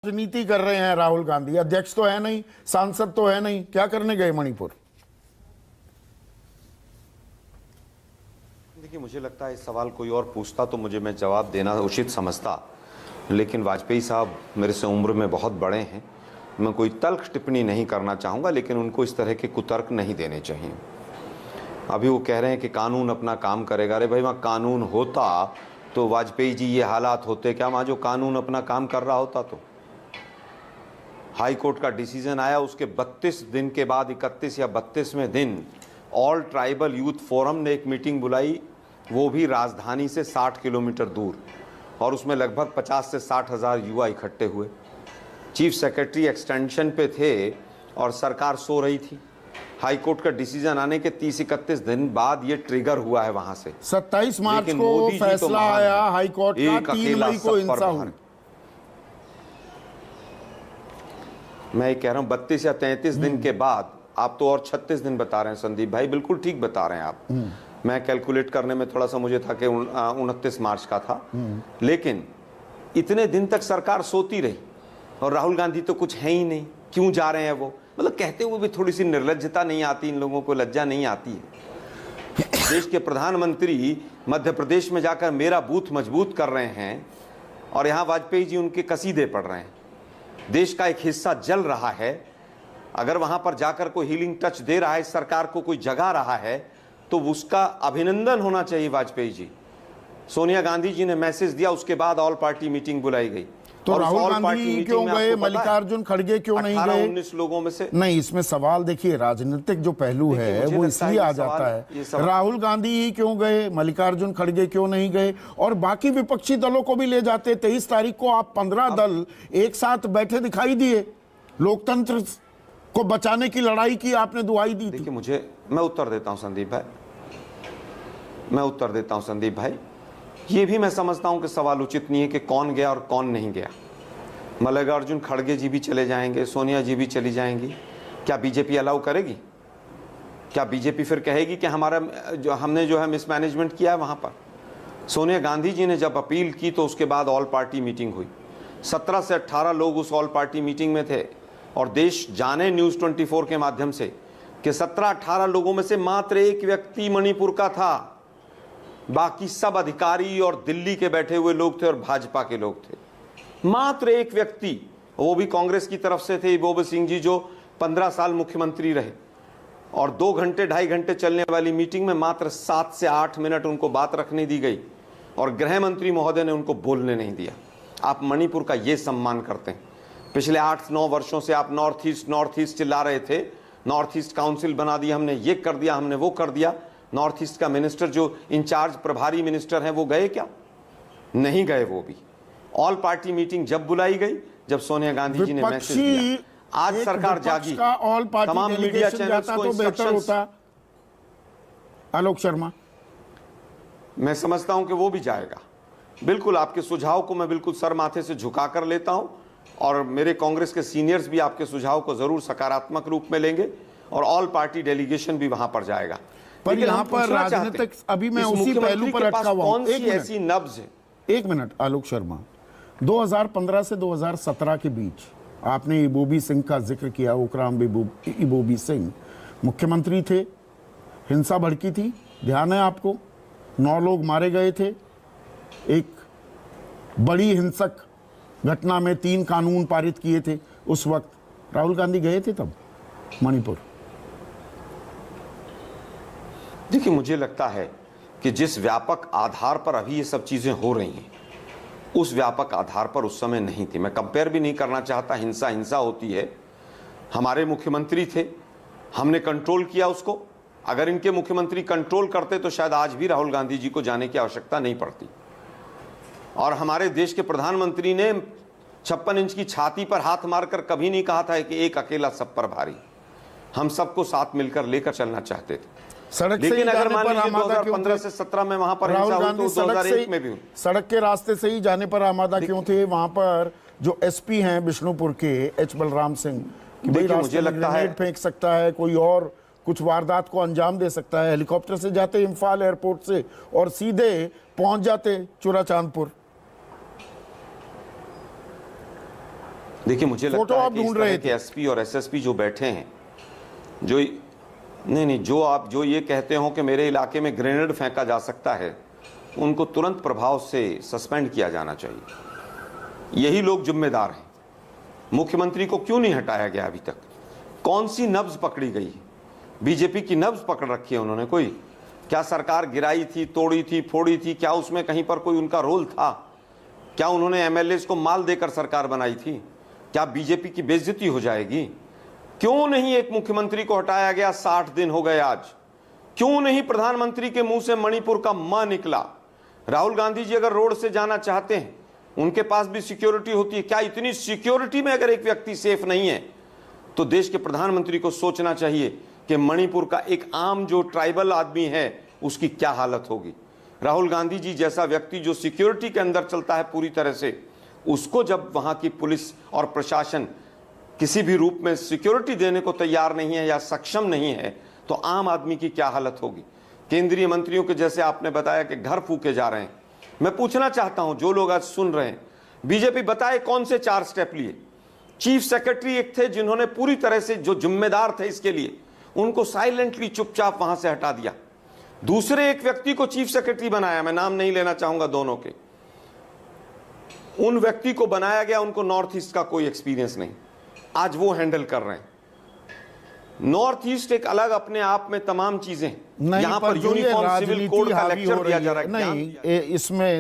राजनीति कर रहे हैं राहुल गांधी। अध्यक्ष तो है नहीं, सांसद तो है नहीं, क्या करने गए मणिपुर? देखिए, मुझे लगता है इस सवाल कोई और पूछता तो मैं जवाब देना उचित समझता, लेकिन वाजपेयी साहब मेरे से उम्र में बहुत बड़े हैं। मैं कोई तल्ख टिप्पणी नहीं करना चाहूँगा, लेकिन उनको इस तरह के कुतर्क नहीं देने चाहिए। अभी वो कह रहे हैं कि कानून अपना काम करेगा। अरे भाई, वहाँ कानून होता तो वाजपेयी जी ये हालात होते क्या? वहाँ जो कानून अपना काम कर रहा होता तो हाई कोर्ट का डिसीजन आया, उसके 32 दिन के बाद 31 या 32वें दिन ऑल ट्राइबल यूथ फोरम ने एक मीटिंग बुलाई, वो भी राजधानी से 60 किलोमीटर दूर, और उसमें लगभग 50 से 60 हज़ार युवा इकट्ठे हुए। चीफ सेक्रेटरी एक्सटेंशन पे थे और सरकार सो रही थी। हाई कोर्ट का डिसीजन आने के 30-31 दिन बाद ये ट्रिगर हुआ है वहां से। 27 मार्च को फैसला आया हाई कोर्ट का, 3 मई को हिंसा हुई। मैं ये कह रहा हूँ 32 या 33 दिन के बाद, आप तो और 36 दिन बता रहे हैं संदीप भाई, बिल्कुल ठीक बता रहे हैं आप। मैं कैलकुलेट करने में थोड़ा सा मुझे था कि 29 मार्च का था, लेकिन इतने दिन तक सरकार सोती रही और राहुल गांधी तो कुछ है ही नहीं। क्यों जा रहे हैं वो? मतलब कहते हुए भी थोड़ी सी निर्लज्जता नहीं आती? इन लोगों को लज्जा नहीं आती है? देश के प्रधानमंत्री मध्य प्रदेश में जाकर मेरा बूथ मजबूत कर रहे हैं और यहाँ वाजपेयी जी उनके कसीदे पढ़ रहे हैं। देश का एक हिस्सा जल रहा है, अगर वहां पर जाकर कोई हीलिंग टच दे रहा है, सरकार को कोई जगा रहा है, तो उसका अभिनंदन होना चाहिए वाजपेयी जी। सोनिया गांधी जी ने मैसेज दिया, उसके बाद ऑल पार्टी मीटिंग बुलाई गई। तो राहुल गांधी क्यों गए, मल्लिकार्जुन खड़गे क्यों नहीं गए? 19 लोगों में से नहीं। इसमें सवाल देखिए, राजनीतिक जो पहलू है वो इसलिए आ जाता है। राहुल गांधी ही क्यों गए, मल्लिकार्जुन खड़गे क्यों नहीं गए? और बाकी विपक्षी दलों को भी ले जाते। 23 तारीख को आप 15 दल एक साथ बैठे दिखाई दिए, लोकतंत्र को बचाने की लड़ाई की आपने दुहाई दी। देखिए, मैं उत्तर देता हूं संदीप भाई, मैं उत्तर देता हूं संदीप भाई। ये भी मैं समझता हूं कि सवाल उचित नहीं है कि कौन गया और कौन नहीं गया। मल्लिकार्जुन खड़गे जी भी चले जाएंगे, सोनिया जी भी चली जाएंगी, क्या बीजेपी अलाउ करेगी? क्या बीजेपी फिर कहेगी कि हमने जो है मिसमैनेजमेंट किया है वहां पर? सोनिया गांधी जी ने जब अपील की तो उसके बाद ऑल पार्टी मीटिंग हुई। 17 से 18 लोग उस ऑल पार्टी मीटिंग में थे, और देश जाने न्यूज 24 के माध्यम से कि 17-18 लोगों में से मात्र एक व्यक्ति मणिपुर का था। बाकी सब अधिकारी और दिल्ली के बैठे हुए लोग थे और भाजपा के लोग थे। मात्र एक व्यक्ति, वो भी कांग्रेस की तरफ से थे, इबोबे सिंह जी, जो 15 साल मुख्यमंत्री रहे, और 2 घंटे 2.5 घंटे चलने वाली मीटिंग में मात्र 7 से 8 मिनट उनको बात रखने दी गई, और गृह मंत्री महोदय ने उनको बोलने नहीं दिया। आप मणिपुर का ये सम्मान करते हैं? पिछले 8-9 वर्षों से आप नॉर्थ ईस्ट चिल्ला रहे थे, नॉर्थ ईस्ट काउंसिल बना दिया हमने, ये कर दिया हमने, वो कर दिया। नॉर्थ ईस्ट का मिनिस्टर, जो इंचार्ज प्रभारी मिनिस्टर हैं, वो गए क्या? नहीं गए वो भी। ऑल पार्टी मीटिंग जब बुलाई गई, जब सोनिया गांधी जी ने मैसेज दिया, आज सरकार जागी, तमाम मीडिया चैनल्स को बेहतर होता। आलोक शर्मा, मैं समझता हूं कि वो भी जाएगा। बिल्कुल, आपके सुझाव को मैं बिल्कुल सर माथे से झुका कर लेता हूं, और मेरे कांग्रेस के सीनियर्स भी आपके सुझाव को जरूर सकारात्मक रूप में लेंगे, और ऑल पार्टी डेलीगेशन भी वहां पर जाएगा। पर यहाँ पर राजनीतिक, अभी मैं उसी पहलू पर अटका हुआ हूं। ऐसी नब्ज है। 1 मिनट आलोक शर्मा, 2015 से 2017 के बीच आपने इबोबी सिंह का जिक्र किया। ओकराम इबोबी सिंह मुख्यमंत्री थे, हिंसा भड़की थी, ध्यान है आपको? 9 लोग मारे गए थे। एक बड़ी हिंसक घटना में 3 कानून पारित किए थे। उस वक्त राहुल गांधी गए थे तब मणिपुर? देखिए, मुझे लगता है कि जिस व्यापक आधार पर अभी ये सब चीजें हो रही हैं, उस व्यापक आधार पर उस समय नहीं थी। मैं कंपेयर भी नहीं करना चाहता। हिंसा होती है। हमारे मुख्यमंत्री थे, हमने कंट्रोल किया उसको। अगर इनके मुख्यमंत्री कंट्रोल करते तो शायद आज भी राहुल गांधी जी को जाने की आवश्यकता नहीं पड़ती। और हमारे देश के प्रधानमंत्री ने 56 इंच की छाती पर हाथ मारकर कभी नहीं कहा था कि एक अकेला सब पर भारी। हम सबको साथ मिलकर लेकर चलना चाहते थे। सड़क से, लेकिन अगर मान लीजिए 2015 से 17 में वहां पर हिंसा हुई तो 2001 में भी सड़क के रास्ते से ही जाने पर आमादा क्यों थे? वहां पर जो एसपी हैं बिष्णुपुर के, एच बलराम सिंह, कि भाई रास्ते में ग्रेनेड फेंक सकता है, कोई और कुछ वारदात को अंजाम दे सकता है। हेलीकॉप्टर से जाते इम्फाल एयरपोर्ट से और सीधे पहुंच जाते चूरा चांदपुर। देखिए मुझे फोटो लगता है आप कि इस ढूंढ तरह रहे के थे। एसपी और एसएसपी जो बैठे हैं, जो नहीं, जो आप जो ये कहते हो कि मेरे इलाके में ग्रेनेड फेंका जा सकता है, उनको तुरंत प्रभाव से सस्पेंड किया जाना चाहिए। यही लोग जिम्मेदार हैं। मुख्यमंत्री को क्यों नहीं हटाया गया अभी तक? कौन सी नब्ज पकड़ी गई? बीजेपी की नब्ज पकड़ रखी है उन्होंने कोई? क्या सरकार गिराई थी, तोड़ी थी, फोड़ी थी? क्या उसमें कहीं पर कोई उनका रोल था? क्या उन्होंने एमएलएस को माल देकर सरकार बनाई थी? क्या बीजेपी की बेइज्जती हो जाएगी? क्यों नहीं एक मुख्यमंत्री को हटाया गया? 60 दिन हो गए आज। क्यों नहीं प्रधानमंत्री के मुंह से मणिपुर का म निकला? राहुल गांधी जी अगर रोड से जाना चाहते हैं, उनके पास भी सिक्योरिटी होती है। क्या इतनी सिक्योरिटी में अगर एक व्यक्ति सेफ नहीं है, तो देश के प्रधानमंत्री को सोचना चाहिए कि मणिपुर का एक आम जो ट्राइबल आदमी है उसकी क्या हालत होगी। राहुल गांधी जी जैसा व्यक्ति जो सिक्योरिटी के अंदर चलता है पूरी तरह से, उसको जब वहां की पुलिस और प्रशासन किसी भी रूप में सिक्योरिटी देने को तैयार नहीं है या सक्षम नहीं है, तो आम आदमी की क्या हालत होगी। केंद्रीय मंत्रियों के जैसे आपने बताया कि घर फूके जा रहे हैं। मैं पूछना चाहता हूं, जो लोग आज सुन रहे हैं, बीजेपी बताए कौन से 4 स्टेप लिए? चीफ सेक्रेटरी एक थे जिन्होंने पूरी तरह से, जो जिम्मेदार थे इसके लिए, उनको साइलेंटली चुपचाप वहां से हटा दिया। दूसरे एक व्यक्ति को चीफ सेक्रेटरी बनाया, मैं नाम नहीं लेना चाहूंगा दोनों के। उन व्यक्ति को बनाया गया, उनको नॉर्थ ईस्ट का कोई एक्सपीरियंस नहीं, आज वो हैंडल कर रहे हैं। नॉर्थ ईस्ट एक अलग अपने आप में तमाम चीजें, नहीं, यहां पर जो ये यूनिफॉर्म सिविल राजनीति कोड का हावी लेक्चर हो दिया रही जा रहा है, है। नहीं इसमें